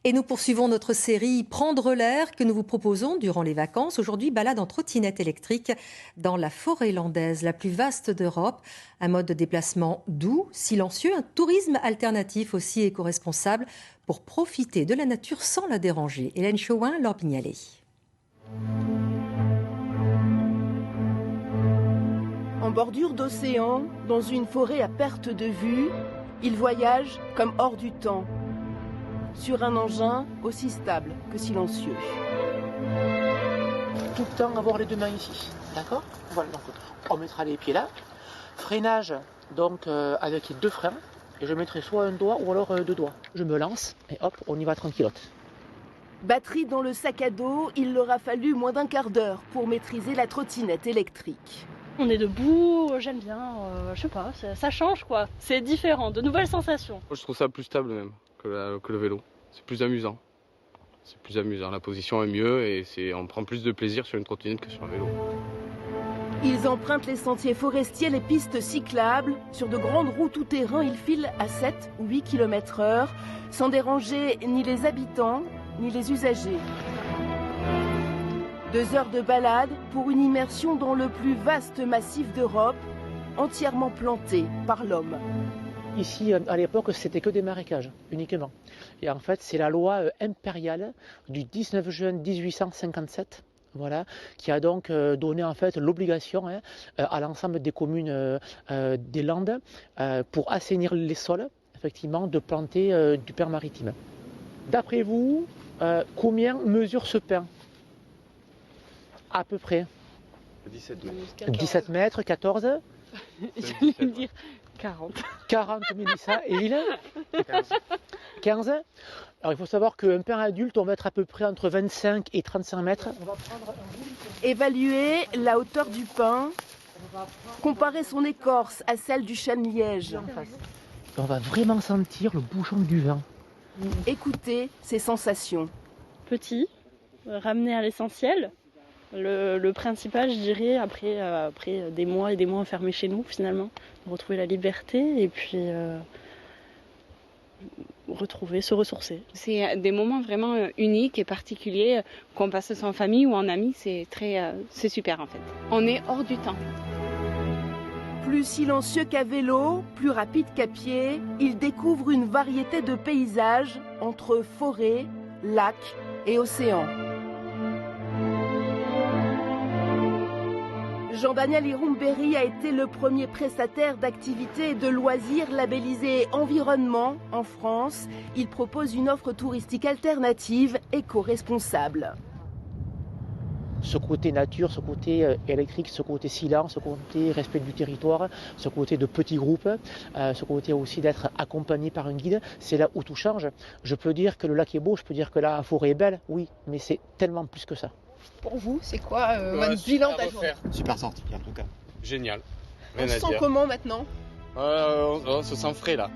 Et nous poursuivons notre série Prendre l'air que nous vous proposons durant les vacances. Aujourd'hui, balade en trottinette électrique dans la forêt landaise, la plus vaste d'Europe. Un mode de déplacement doux, silencieux, un tourisme alternatif aussi éco-responsable pour profiter de la nature sans la déranger. Hélène Chauin, Laure Bignalet. En bordure d'océan, dans une forêt à perte de vue, il voyage comme hors du temps, sur un engin aussi stable que silencieux. Tout le temps avoir les deux mains ici, d'accord? Voilà, donc on mettra les pieds là. Freinage, donc avec les deux freins, et je mettrai soit un doigt ou alors deux doigts. Je me lance et hop, on y va tranquillote. Batterie dans le sac à dos, il leur a fallu moins d'un quart d'heure pour maîtriser la trottinette électrique. On est debout, j'aime bien, je sais pas, ça change quoi, c'est différent, de nouvelles sensations. Moi, je trouve ça plus stable même que le vélo, c'est plus amusant. C'est plus amusant, la position est mieux et on prend plus de plaisir sur une trottinette que sur un vélo. Ils empruntent les sentiers forestiers, les pistes cyclables. Sur de grandes routes tout-terrain, ils filent à 7 ou 8 km/h, sans déranger ni les habitants, ni les usagers. 2 heures de balade pour une immersion dans le plus vaste massif d'Europe, entièrement planté par l'homme. Ici, à l'époque, c'était que des marécages, uniquement. Et en fait, c'est la loi impériale du 19 juin 1857, voilà, qui a donc donné en fait l'obligation à l'ensemble des communes des Landes, pour assainir les sols, effectivement, de planter du pain maritime. D'après vous, combien mesure ce pain? À peu près 17 mètres. 17 mètres, 14. J'allais dire 40. 40 Mélissa et il 15. Alors il faut savoir qu'un pain adulte, on va être à peu près entre 25 et 35 mètres. Évaluer la hauteur du pain, comparer son écorce à celle du chêne-liège. On va vraiment sentir le bouchon du vin. Écouter ses sensations. Petit, ramener à l'essentiel. Le principal, je dirais, après des mois et des mois enfermés chez nous, finalement, retrouver la liberté et puis se ressourcer. C'est des moments vraiment uniques et particuliers qu'on passe en famille ou en amis, c'est super en fait. On est hors du temps. Plus silencieux qu'à vélo, plus rapide qu'à pied, il découvre une variété de paysages entre forêt, lacs et océan. Jean-Daniel Irumberi a été le premier prestataire d'activités et de loisirs labellisé environnement en France. Il propose une offre touristique alternative éco-responsable. Ce côté nature, ce côté électrique, ce côté silence, ce côté respect du territoire, ce côté de petits groupes, ce côté aussi d'être accompagné par un guide, c'est là où tout change. Je peux dire que le lac est beau, je peux dire que la forêt est belle, oui, mais c'est tellement plus que ça. Pour vous, c'est quoi votre bilan de la journée? Super sorti en tout cas. Génial. On se sent comment maintenant? On se sent frais là.